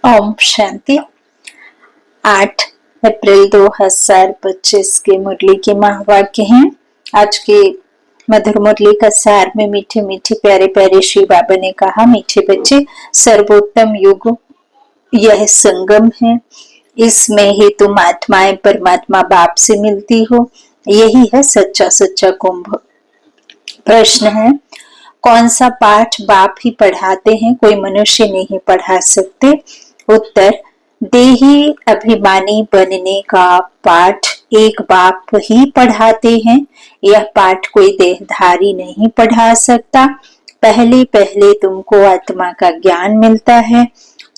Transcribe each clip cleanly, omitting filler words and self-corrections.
ओम शांति। 8 अप्रैल 2025 के मुरली के महावाक्य हैं। आज के मधुर मुरली का सार में मीठे मीठे प्यारे प्यारे श्री बाबा ने कहा, मीठे बच्चे, सर्वोत्तम युग यह संगम है। इसमें ही तुम आत्माएं परमात्मा बाप से मिलती हो। यही है सच्चा सच्चा कुंभ। प्रश्न है, कौन सा पाठ बाप ही पढ़ाते हैं, कोई मनुष्य नहीं पढ़ा सकते? उत्तर, देही अभिमानी बनने का पाठ एक बाप ही पढ़ाते हैं। यह पाठ कोई देहधारी नहीं पढ़ा सकता। पहले पहले तुमको आत्मा का ज्ञान मिलता है।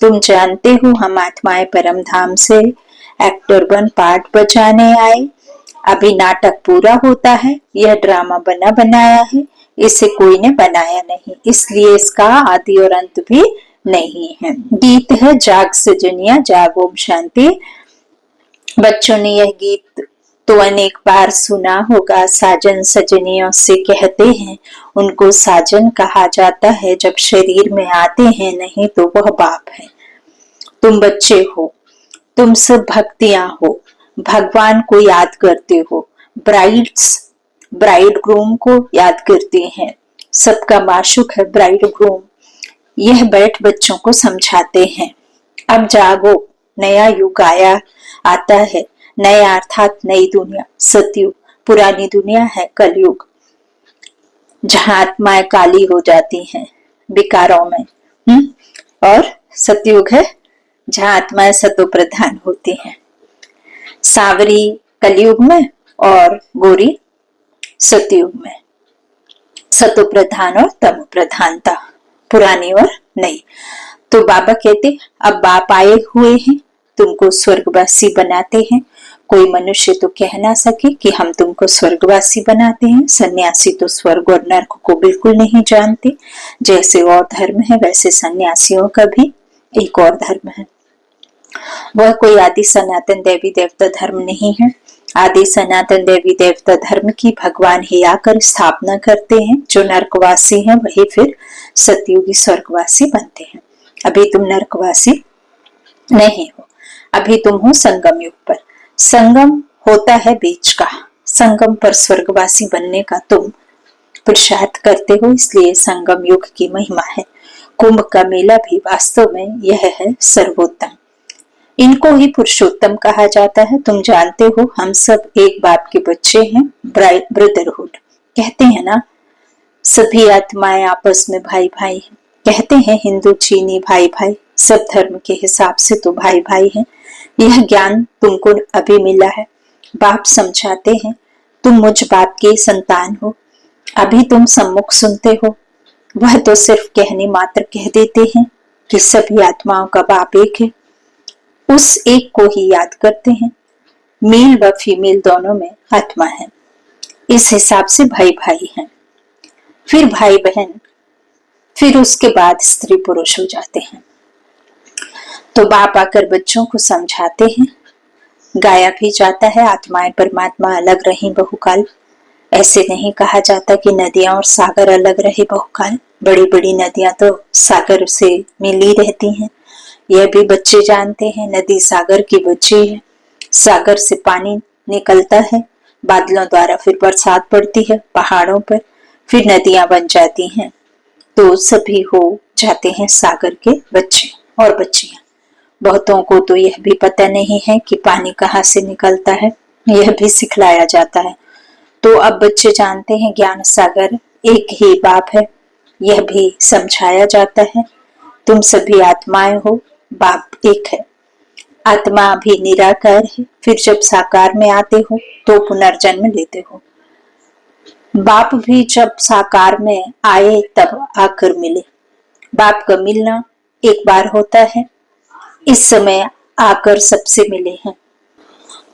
तुम जानते हो हम आत्माएं परम धाम से एक्टर बन पाठ बजाने आए। अभी नाटक पूरा होता है। यह ड्रामा बना बनाया है, इसे कोई ने बनाया नहीं, इसलिए इसका आदि और अंत भी नहीं है। गीत है जाग सजनिया जाग ओम शांति। बच्चों ने यह गीत तो अनेक बार सुना होगा। साजन सजनियों से कहते हैं, उनको साजन कहा जाता है जब शरीर में आते हैं, नहीं तो वह बाप है। तुम बच्चे हो, तुम सब भक्तियां हो, भगवान को याद करते हो, ब्राइड ग्रूम को याद करते हैं। सबका माशूक है ब्राइड ग्रूम। यह बैठ बच्चों को समझाते हैं। अब जागो, नया युग आता है। नया अर्थात नई दुनिया, सतयुग। पुरानी दुनिया है कलयुग, जहां आत्माएं काली हो जाती हैं विकारों में। और सतयुग है जहां आत्माएं सतो प्रधान होती हैं। सांवरी कलयुग में और गोरी सतयुग में। सतो प्रधान और तमो प्रधानता, पुरानी और नई। तो बाबा कहते, अब बाप आए हुए हैं, तुमको स्वर्गवासी बनाते हैं। कोई मनुष्य तो कह ना सके कि हम तुमको स्वर्गवासी बनाते हैं। सन्यासी तो स्वर्ग और नर्क को बिल्कुल नहीं जानते। जैसे और धर्म है, वैसे सन्यासियों का भी एक और धर्म है। वह कोई आदि सनातन देवी देवता धर्म नहीं है। आदि सनातन देवी देवता धर्म की भगवान ही आकर स्थापना करते हैं। जो नरकवासी हैं वही फिर सतयुगी स्वर्गवासी बनते हैं। अभी तुम नरकवासी नहीं हो, अभी तुम हो संगम युग पर। संगम होता है बीच का। संगम पर स्वर्गवासी बनने का तुम पुरुषार्थ करते हो, इसलिए संगम युग की महिमा है। कुंभ का मेला भी वास्तव में यह है सर्वोत्तम। इनको ही पुरुषोत्तम कहा जाता है। तुम जानते हो हम सब एक बाप के बच्चे हैं। ब्रदरहुड कहते हैं ना, सभी आत्माएं आपस में भाई भाई हैं। कहते हैं हिंदू चीनी भाई भाई, सब धर्म के हिसाब से तो भाई भाई हैं। यह ज्ञान तुमको अभी मिला है। बाप समझाते हैं, तुम मुझ बाप के संतान हो। अभी तुम सम्मुख सुनते हो। वह तो सिर्फ कहने मात्र कह देते हैं कि सभी आत्माओं का बाप एक है। उस एक को ही याद करते हैं। मेल व फीमेल दोनों में आत्मा है। इस हिसाब से भाई भाई हैं, फिर भाई बहन, फिर उसके बाद स्त्री पुरुष हो जाते हैं। तो बाप आकर बच्चों को समझाते हैं। गाया भी जाता है, आत्माएं परमात्मा अलग रही बहुकाल। ऐसे नहीं कहा जाता कि नदियां और सागर अलग रहे बहुकाल। बड़ी बड़ी नदियां तो सागर से मिली रहती हैं। यह भी बच्चे जानते हैं, नदी सागर की बच्ची है। सागर से पानी निकलता है, बादलों द्वारा फिर बरसात पड़ती है पहाड़ों पर, फिर नदियां बन जाती हैं। तो सभी हो जाते हैं सागर के बच्चे और बच्चियां। बहुतों को तो यह भी पता नहीं है कि पानी कहाँ से निकलता है, यह भी सिखलाया जाता है। तो अब बच्चे जानते हैं ज्ञान सागर एक ही बाप है, यह भी समझाया जाता है। तुम सभी आत्माएं हो, बाप एक है। आत्मा भी निराकार है, फिर जब साकार में आते हो तो पुनर्जन्म लेते हो। बाप भी जब साकार में आए तब आकर मिले। बाप का मिलना एक बार होता है, इस समय आकर सबसे मिले हैं।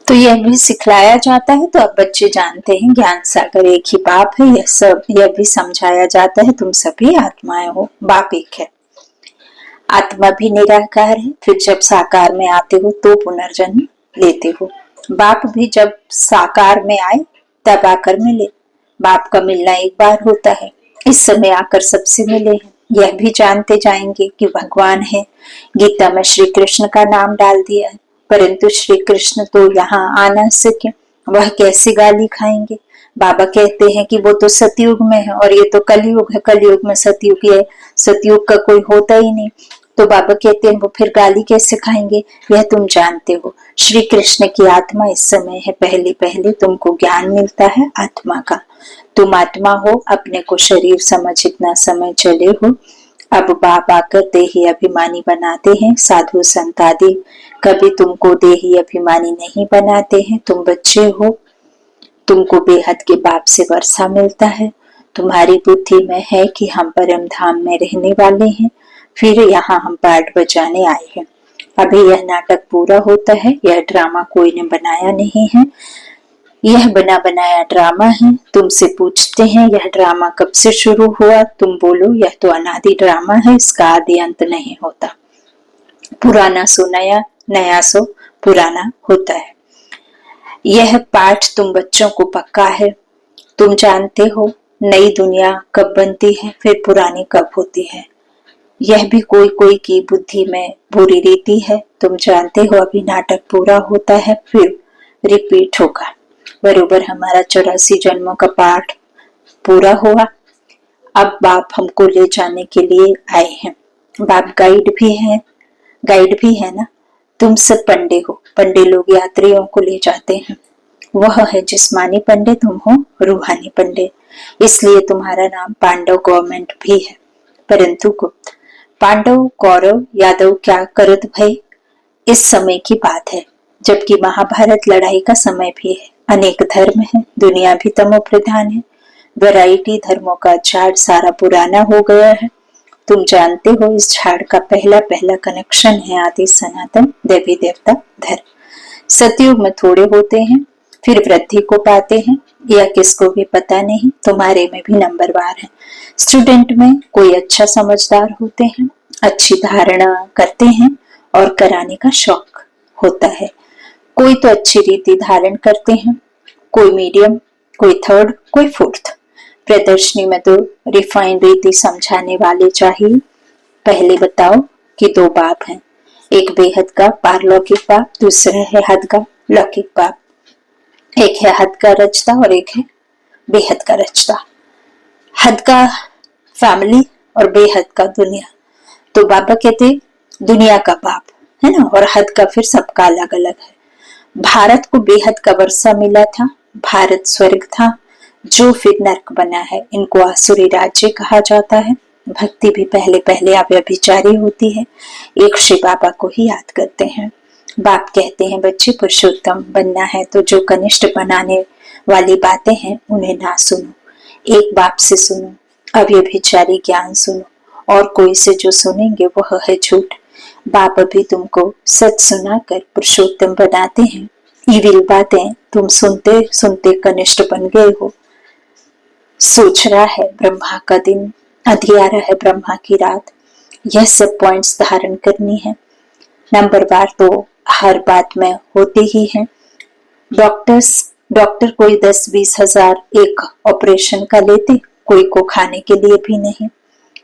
तो यह भी सिखलाया जाता है। तो अब बच्चे जानते हैं ज्ञान सागर एक ही बाप है। यह भी समझाया जाता है, तुम सभी आत्माएं हो, बाप एक है। आत्मा भी निराकार है, फिर जब साकार में आते हो तो पुनर्जन्म लेते हो। बाप भी जब साकार में आए तब आकर मिले। बाप का मिलना एक बार होता है, इस समय आकर सबसे मिले हैं। यह भी जानते जाएंगे कि भगवान है। गीता में श्री कृष्ण का नाम डाल दिया है, परंतु श्री कृष्ण तो यहाँ आ ना सके, वह कैसे गाली खाएंगे। बाबा कहते हैं कि वो तो सतयुग में है और ये तो कलयुग है, कलयुग में सतयुग है, सतयुग का कोई होता ही नहीं। तो बाबा कहते हैं वो फिर गाली कैसे खाएंगे। यह तुम जानते हो, श्री कृष्ण की आत्मा इस समय है, पहले पहले तुमको ज्ञान मिलता है आत्मा का। तुम आत्मा हो, अपने को शरीर समझ इतना समय चले हो। अब बाप आकर देही अभिमानी बनाते हैं। साधु संत आदि कभी तुमको देही अभिमानी नहीं बनाते हैं। तुम बच्चे हो, तुमको बेहद के बाप से वर्षा मिलता है। तुम्हारी बुद्धि में है कि हम परम धाम में रहने वाले हैं, फिर यहाँ हम पाठ बजाने आए हैं। अभी यह नाटक पूरा होता है, यह ड्रामा कोई ने बनाया नहीं है, यह बना बनाया ड्रामा है। तुमसे पूछते हैं यह ड्रामा कब से शुरू हुआ, तुम बोलो यह तो अनादि ड्रामा है, इसका आदि अंत नहीं होता। पुराना सो नया, नया सो पुराना होता है। यह पाठ तुम बच्चों को पक्का है। तुम जानते हो नई दुनिया कब बनती है, फिर पुरानी कब होती है। यह भी कोई कोई की बुद्धि में बुरी रीति है। तुम जानते हो अभी नाटक पूरा होता है, फिर रिपीट होगा। बरोबर हमारा 84 जन्मों का पाठ पूरा हुआ। अब बाप हमको ले जाने के लिए आए हैं। बाप गाइड भी है ना। तुम सब पंडे हो, पंडे लोग यात्रियों को ले जाते हैं। वह है जिस्मानी पंडे, तुम हो रूहानी पंडे, इसलिए तुम्हारा नाम पांडव गवर्नमेंट भी है, परंतु गुप्त। पांडव कौरव यादव क्या करत भई, इस समय की बात है, जबकि महाभारत लड़ाई का समय भी है। अनेक धर्म है, दुनिया भी तमो प्रधान है, वैरायटी धर्मों का झाड़ सारा पुराना हो गया है। तुम जानते हो इस झाड़ का पहला पहला कनेक्शन है आदि सनातन देवी देवता धर्म। सतयुग में थोड़े होते हैं, फिर वृद्धि को पाते हैं, यह किसको भी पता नहीं। तुम्हारे में भी नंबरवार है। स्टूडेंट में कोई अच्छा समझदार होते हैं, अच्छी धारणा करते हैं और कराने का शौक होता है। कोई तो अच्छी रीति धारण करते हैं, कोई मीडियम, कोई थर्ड, कोई फोर्थ। प्रदर्शनी में तो रिफाइन रीति समझाने वाले चाहिए। पहले बताओ कि दो बाप हैं, एक बेहद का पारलौकिक बाप, दूसरा है हद का लौकिक बाप। एक है हद का रचता और एक है बेहद का रचता। हद का फैमिली और बेहद का दुनिया। तो बाबा कहते दुनिया का बाप है ना, और हद का फिर सबका अलग अलग है। भारत को बेहद का वर्षा मिला था, भारत स्वर्ग था जो फिर नर्क बना है। इनको आसुरी राज्य कहा जाता है। भक्ति भी पहले पहले अव्यभिचारी होती है। एक श्री बाबा को ही याद करते हैं। बाप कहते हैं बच्चे पुरुषोत्तम बनना है तो जो कनिष्ठ बनाने वाली बातें हैं उन्हें ना सुनो, एक बाप से सुनो, अव्यभिचारी ज्ञान सुनो, और कोई से जो सुनेंगे वह है झूठ। बाप अभी तुमको सच सुनाकर पुरुषोत्तम बनाते हैं। इविल बातें तुम सुनते सुनते कनिष्ठ बन गए हो। सोच रहा है ब्रह्मा का दिन, अंधियारा है ब्रह्मा की रात। यह सब पॉइंट्स धारण करनी है। नंबरवार तो हर बात में होते ही हैं। डॉक्टर कोई 10-20 हजार एक ऑपरेशन का लेते, कोई को खाने के लिए भी नहीं।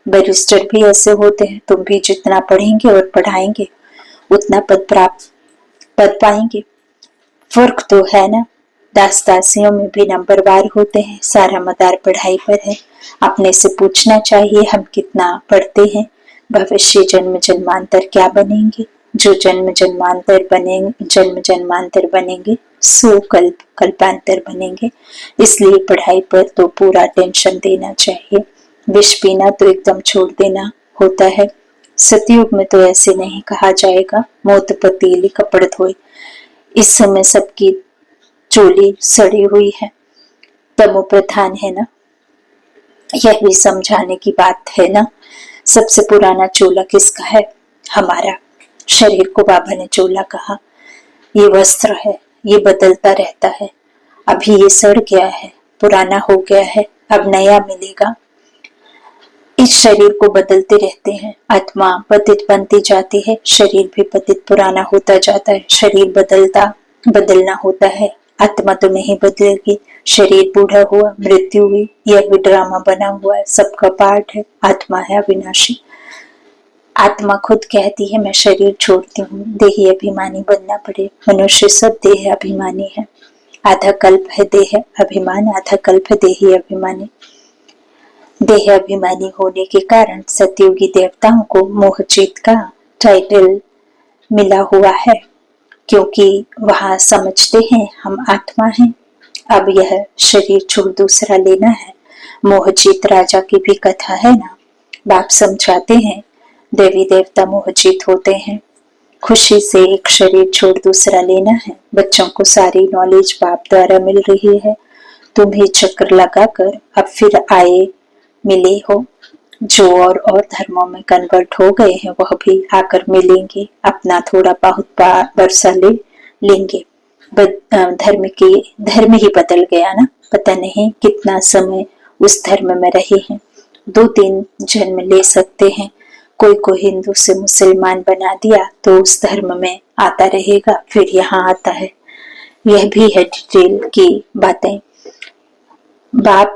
बैरिस्टर भी ऐसे होते हैं। तुम भी जितना पढ़ेंगे और पढ़ाएंगे उतना पद पाएंगे। फर्क तो है ना। दास दासियों में भी नंबरवार होते हैं। सारा मदार पढ़ाई पर है। अपने से पूछना चाहिए हम कितना पढ़ते हैं। भविष्य जन्म जन्मांतर क्या बनेंगे। जो जन्म जन्मांतर बनेंगे सो कल्पांतर बनेंगे। इसलिए पढ़ाई पर तो पूरा टेंशन देना चाहिए। विष पीना तो एकदम छोड़ देना होता है। सतयुग में तो ऐसे नहीं कहा जाएगा मौत पतीली कपड़ धोए। इस समय सबकी चोली सड़ी हुई है, तमो प्रधान है ना। यह भी समझाने की बात है ना। सबसे पुराना चोला किसका है, हमारा। शरीर को बाबा ने चोला कहा। ये वस्त्र है, ये बदलता रहता है। अभी ये सड़ गया है, पुराना हो गया है, अब नया मिलेगा। इस शरीर को बदलते रहते हैं। आत्मा पतित बनती जाती है, शरीर भी पतित पुराना होता जाता है। शरीर बदलना होता है, आत्मा तो नहीं बदलेगी। शरीर बूढ़ा हुआ, मृत्यु हुई, यह भी ड्रामा बना हुआ है, सबका पार्ट है। आत्मा है अविनाशी। आत्मा खुद कहती है मैं शरीर छोड़ती हूँ, देही अभिमानी बनना पड़े। मनुष्य सब देह अभिमानी है। आधा कल्प है देह अभिमान, आधा कल्प है देही अभिमानी। देह अभिमानी होने के कारण सतयुगी देवताओं को मोहचित का टाइटल मिला हुआ है, क्योंकि वहां समझते हैं हम आत्मा हैं। अब यह शरीर छोड़ दूसरा लेना है। मोहचित राजा की भी कथा है ना, बाप समझाते हैं देवी देवता मोहचित होते हैं। खुशी से एक शरीर छोड़ दूसरा लेना है। बच्चों को सारी नॉलेज बाप द्वारा मिल रही है। तुम ही चक्कर लगाकर अब फिर आए मिले हो। जो और धर्मों में कन्वर्ट हो गए हैं वह भी आकर मिलेंगे, अपना थोड़ा बहुत वर्षा लेंगे। धर्म ही बदल गया ना, पता नहीं कितना समय उस धर्म में रहे हैं। 2-3 जन्म ले सकते हैं। कोई को हिंदू से मुसलमान बना दिया तो उस धर्म में आता रहेगा, फिर यहाँ आता है। यह भी है डिटेल की बातें। बाप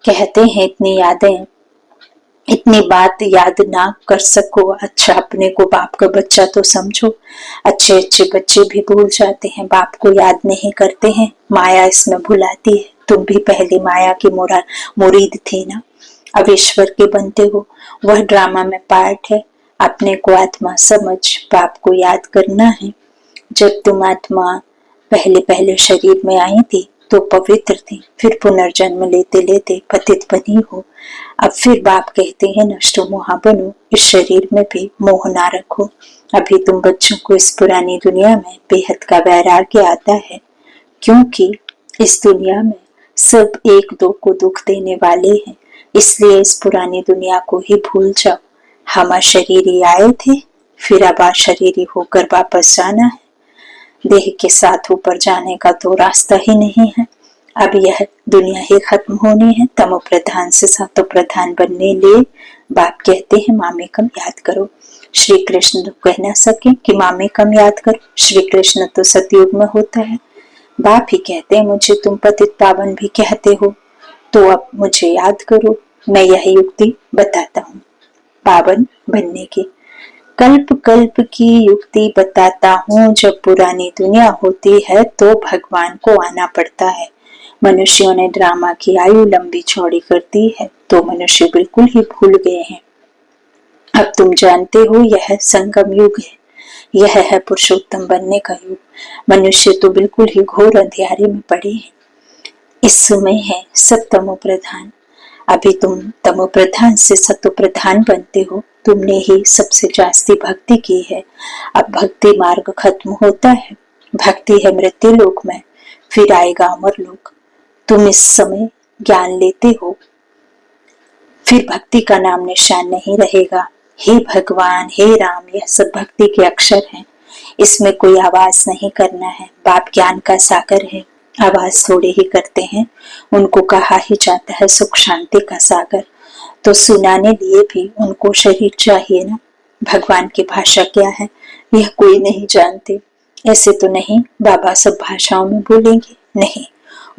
कहते हैं इतनी बात याद ना कर सको, अच्छा अपने को बाप का बच्चा तो समझो। अच्छे बच्चे भी भूल जाते हैं, बाप को याद नहीं करते हैं। माया इसमें भुलाती है। तुम भी पहले माया की मुरीद थे ना, अब ईश्वर के बनते हो। वह ड्रामा में पार्ट है। अपने को आत्मा समझ बाप को याद करना है। जब तुम आत्मा पहले शरीर में आई थी तो पवित्र थी, फिर पुनर्जन्म लेते लेते पतित बनी हो। अब फिर बाप कहते हैं नष्टो मोहा बनो, इस शरीर में भी मोह ना रखो। अभी तुम बच्चों को इस पुरानी दुनिया में बेहद का वैराग्य आता है, क्योंकि इस दुनिया में सब एक दो को दुख देने वाले हैं। इसलिए इस पुरानी दुनिया को ही भूल जाओ। हम शरीरी आए थे, फिर अब शरीरी होकर वापस जाना है। देह के साथ ऊपर जाने का तो रास्ता ही नहीं है। अब यह दुनिया ही खत्म होनी है। तमो प्रधान से सतो प्रधान बनने लिए बाप कहते हैं मामेकम याद करो। श्री कृष्ण तो कह ना सके कि मामेकम याद करो। श्री कृष्ण तो सतयुग में होता है। बाप ही कहते हैं मुझे तुम पतित पावन भी कहते हो, तो अब मुझे याद करो। मैं यह युक्ति बताता हूँ पावन बनने की। कल्प कल्प की युक्ति बताता हूँ। जब पुरानी दुनिया होती है तो भगवान को आना पड़ता है। मनुष्यों ने ड्रामा की आयु लंबी चौड़ी कर दी है, तो मनुष्य बिल्कुल ही भूल गए हैं। अब तुम जानते हो यह संगम युग है, यह है पुरुषोत्तम बनने का युग। मनुष्य तो बिल्कुल ही घोर अंधियारे में पड़े हैं। इस समय है सब तमो प्रधान। अभी तुम तमो प्रधान से सतो प्रधान बनते हो। तुमने ही सबसे जास्ती भक्ति की है। अब भक्ति मार्ग खत्म होता है। भक्ति है मृत्यु लोक में, फिर आएगा अमर लोक। तुम इस समय ज्ञान लेते हो, फिर भक्ति का नाम निशान नहीं रहेगा। हे भगवान, हे राम, यह सब भक्ति के अक्षर हैं। इसमें कोई आवाज नहीं करना है। बाप ज्ञान का सागर है, आवाज थोड़े ही करते हैं। उनको कहा ही जाता है सुख शांति का सागर, तो सुनाने लिए भी उनको शरीर चाहिए ना। भगवान की भाषा क्या है यह कोई नहीं जानते। ऐसे तो नहीं बाबा सब भाषाओं में बोलेंगे, नहीं,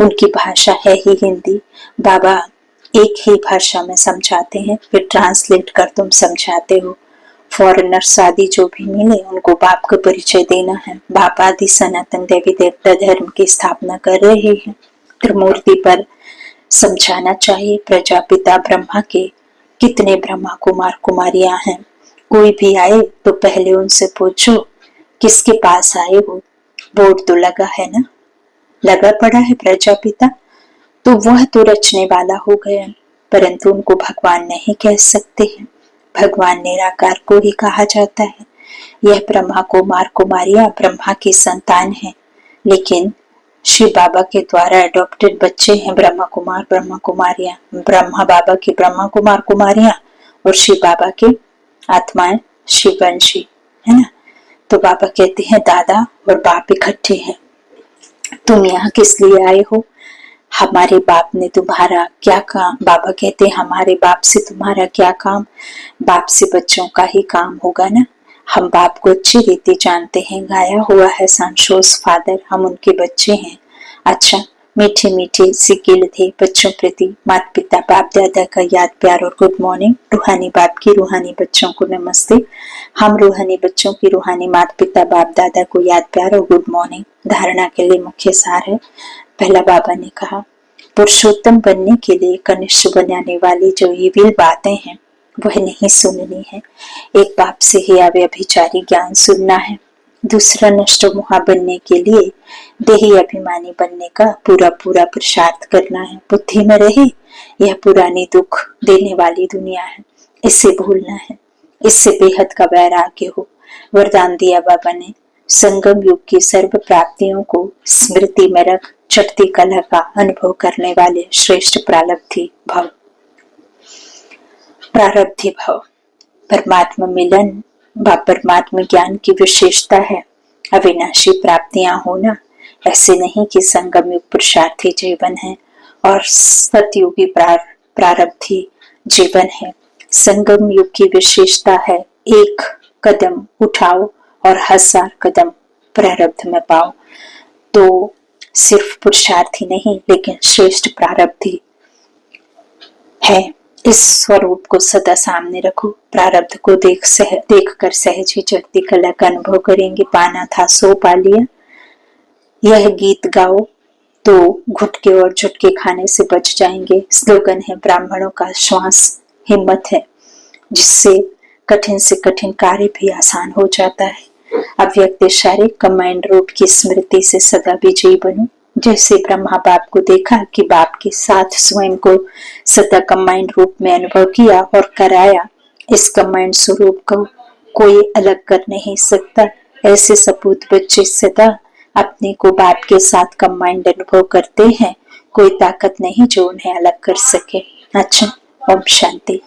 उनकी भाषा है ही हिंदी। बाबा एक ही भाषा में समझाते हैं, फिर ट्रांसलेट कर तुम समझाते हो। फॉरेनर्स आदि जो भी मिले उनको बाप का परिचय देना है। बाप आदि सनातन देवी देवता धर्म की स्थापना कर रहे हैं। त्रिमूर्ति पर समझाना चाहिए। प्रजापिता ब्रह्मा के कितने ब्रह्मा कुमार कुमारियां हैं। कोई भी आए तो पहले उनसे पूछो किसके पास आए हो। बोर्ड तो लगा है ना, लगा पड़ा है प्रजापिता, तो वह तो रचने वाला हो गया, परंतु उनको भगवान नहीं कह सकते हैं। भगवान निराकार को ही कहा जाता है। यह ब्रह्मा कुमार कुमारियां ब्रह्मा की संतान हैं, लेकिन शिव बाबा के द्वारा अडॉप्टेड बच्चे हैं ब्रह्मा कुमार ब्रह्मा कुमारियां। ब्रह्मा बाबा की ब्रह्मा कुमार कुमारियां और शिव बाबा की आत्माएं शिववंशी है ना। तो बाबा कहते हैं दादा और बाप इकट्ठे हैं। तुम यहाँ किस लिए आए हो? हमारे बाप ने तुम्हारा क्या काम? बाबा कहते हैं हमारे बाप से तुम्हारा क्या काम? बाप से बच्चों का ही काम होगा ना। हम बाप को अच्छी रीति जानते हैं, गाया हुआ है सनशोज फादर, हम उनके बच्चे हैं। अच्छा, मीठे मीठे सिकिल थे बच्चों प्रति माता पिता बाप दादा का याद प्यार और गुड मॉर्निंग। रूहानी बाप की रूहानी बच्चों को नमस्ते। हम रूहानी बच्चों की रूहानी माता पिता बाप दादा को याद प्यार और गुड मॉर्निंग। धारणा के लिए मुख्य सार है। पहला, बाबा ने कहा पुरुषोत्तम बनने के लिए कनिष्ठ बनाने वाली जो इविल बातें हैं वह नहीं सुननी है। एक, बाप से ही अव्यभिचारी ज्ञान सुनना है। दूसरा, नष्ट मुहा बनने के लिए देही अभिमानी बनने का पूरा पूरा पुरुषार्थ करना है। बुद्धि में रहे यह पुरानी दुख देने वाली दुनिया है, इसे भूलना है, इससे बेहद का वैराग्य हो। वरदान दिया बाबा ने, संगम युग की सर्व प्राप्तियों को स्मृति में रख चढ़ती कला का अनुभव करने वाले श्रेष्ठ प्रारब्धी भव। प्रारब्धी भव परमात्मा मिलन व परमात्मा ज्ञान की विशेषता है। अविनाशी प्राप्तियां होना ऐसे नहीं कि संगम युग पुरुषार्थी जीवन है और सतयुगी प्रारब्धी जीवन है। संगम युग की विशेषता है एक कदम उठाओ और 1000 कदम प्रारब्ध में पाओ। तो सिर्फ पुरुषार्थी नहीं लेकिन श्रेष्ठ प्रारब्धी है। इस स्वरूप को सदा सामने रखो। प्रारब्ध को देख कर सहज ही चढ़ती कला का अनुभव करेंगे। पाना था सो पा लिया, यह गीत गाओ तो घुटके और झुटके खाने से बच जाएंगे। स्लोगन है ब्राह्मणों का श्वास हिम्मत है, जिससे कठिन से कठिन कार्य भी आसान हो जाता है। अव्यक्त शारीरिक कमांड रूप की स्मृति से सदा विजयी बनो। जैसे ब्रह्मा बाप को देखा कि बाप के साथ स्वयं को सदा कमांड रूप में अनुभव किया और कराया, इस कमांड स्वरूप को कोई अलग कर नहीं सकता। ऐसे सपूत बच्चे सदा अपने को बाप के साथ कमांड अनुभव करते हैं। कोई ताकत नहीं जो उन्हें अलग कर सके। अच्छा, ओम शांति।